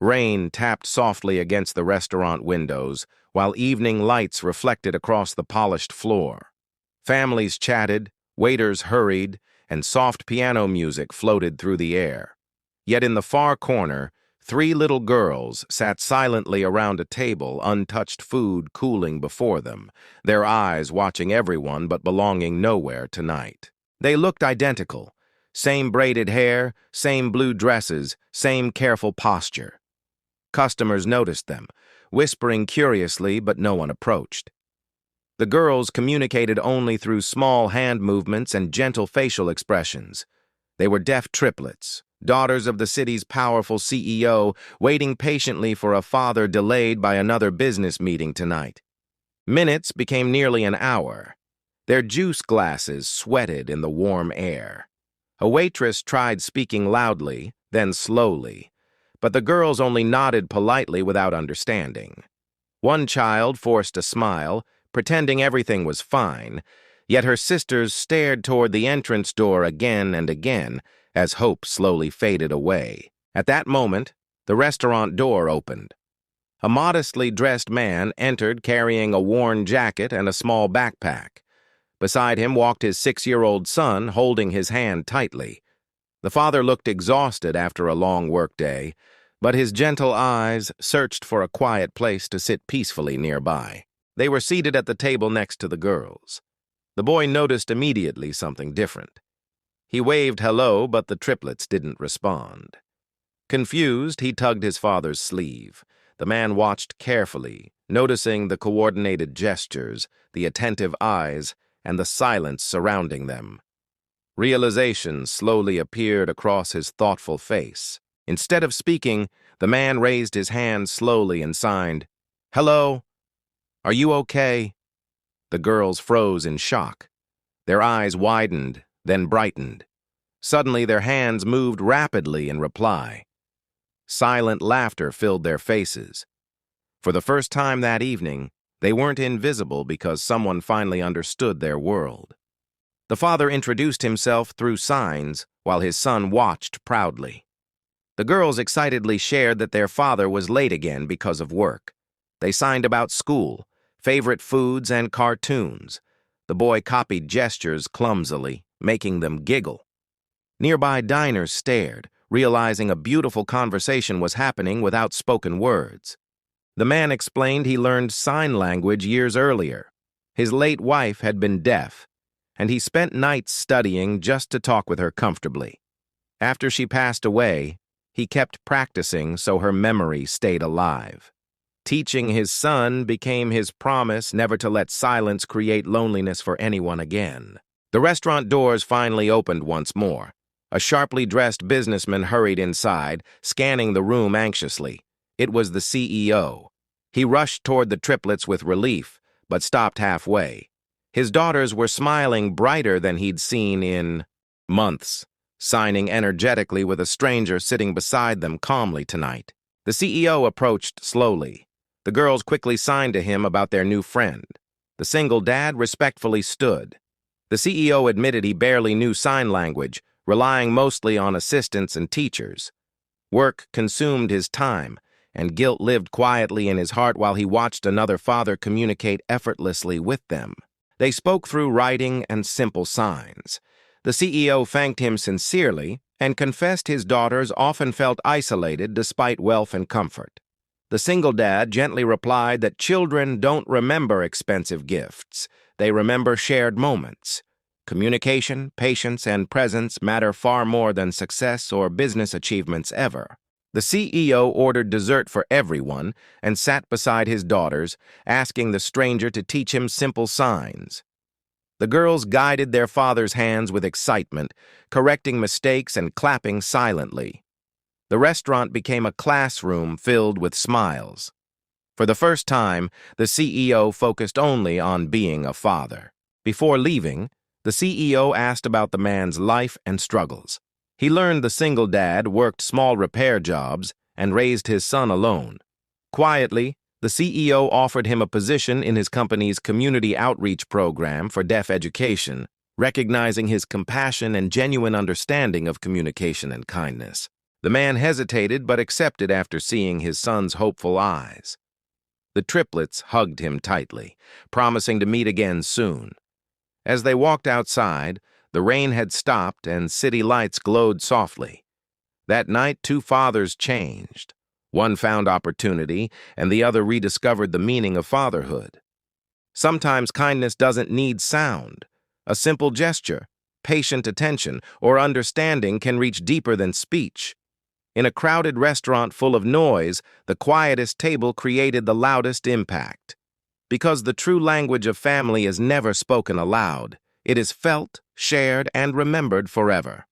Rain tapped softly against the restaurant windows, while evening lights reflected across the polished floor. Families chatted, waiters hurried, and soft piano music floated through the air. Yet in the far corner, three little girls sat silently around a table, untouched food cooling before them, their eyes watching everyone but belonging nowhere tonight. They looked identical. Same braided hair, same blue dresses, same careful posture. Customers noticed them, whispering curiously, but no one approached. The girls communicated only through small hand movements and gentle facial expressions. They were deaf triplets, daughters of the city's powerful CEO, waiting patiently for a father delayed by another business meeting tonight. Minutes became nearly an hour. Their juice glasses sweated in the warm air. A waitress tried speaking loudly, then slowly, but the girls only nodded politely without understanding. One child forced a smile, pretending everything was fine, yet her sisters stared toward the entrance door again and again as hope slowly faded away. At that moment, the restaurant door opened. A modestly dressed man entered carrying a worn jacket and a small backpack. Beside him walked his 6-year-old son, holding his hand tightly. The father looked exhausted after a long workday, but his gentle eyes searched for a quiet place to sit peacefully nearby. They were seated at the table next to the girls. The boy noticed immediately something different. He waved hello, but the triplets didn't respond. Confused, he tugged his father's sleeve. The man watched carefully, noticing the coordinated gestures, the attentive eyes, and the silence surrounding them. Realization slowly appeared across his thoughtful face. Instead of speaking, the man raised his hand slowly and signed, "Hello? Are you okay?" The girls froze in shock. Their eyes widened, then brightened. Suddenly, their hands moved rapidly in reply. Silent laughter filled their faces. For the first time that evening, they weren't invisible because someone finally understood their world. The father introduced himself through signs while his son watched proudly. The girls excitedly shared that their father was late again because of work. They signed about school, favorite foods, and cartoons. The boy copied gestures clumsily, making them giggle. Nearby diners stared, realizing a beautiful conversation was happening without spoken words. The man explained he learned sign language years earlier. His late wife had been deaf, and he spent nights studying just to talk with her comfortably. After she passed away, he kept practicing so her memory stayed alive. Teaching his son became his promise never to let silence create loneliness for anyone again. The restaurant doors finally opened once more. A sharply dressed businessman hurried inside, scanning the room anxiously. It was the CEO. He rushed toward the triplets with relief, but stopped halfway. His daughters were smiling brighter than he'd seen in months, signing energetically with a stranger sitting beside them calmly tonight. The CEO approached slowly. The girls quickly signed to him about their new friend. The single dad respectfully stood. The CEO admitted he barely knew sign language, relying mostly on assistants and teachers. Work consumed his time, and guilt lived quietly in his heart while he watched another father communicate effortlessly with them. They spoke through writing and simple signs. The CEO thanked him sincerely and confessed his daughters often felt isolated despite wealth and comfort. The single dad gently replied that children don't remember expensive gifts, they remember shared moments. Communication, patience, and presence matter far more than success or business achievements ever. The CEO ordered dessert for everyone and sat beside his daughters, asking the stranger to teach him simple signs. The girls guided their father's hands with excitement, correcting mistakes and clapping silently. The restaurant became a classroom filled with smiles. For the first time, the CEO focused only on being a father. Before leaving, the CEO asked about the man's life and struggles. He learned the single dad worked small repair jobs and raised his son alone. Quietly, the CEO offered him a position in his company's community outreach program for deaf education, recognizing his compassion and genuine understanding of communication and kindness. The man hesitated but accepted after seeing his son's hopeful eyes. The triplets hugged him tightly, promising to meet again soon. As they walked outside, the rain had stopped and city lights glowed softly. That night, two fathers changed. One found opportunity, and the other rediscovered the meaning of fatherhood. Sometimes kindness doesn't need sound. A simple gesture, patient attention, or understanding can reach deeper than speech. In a crowded restaurant full of noise, the quietest table created the loudest impact. Because the true language of family is never spoken aloud, it is felt, shared, and remembered forever.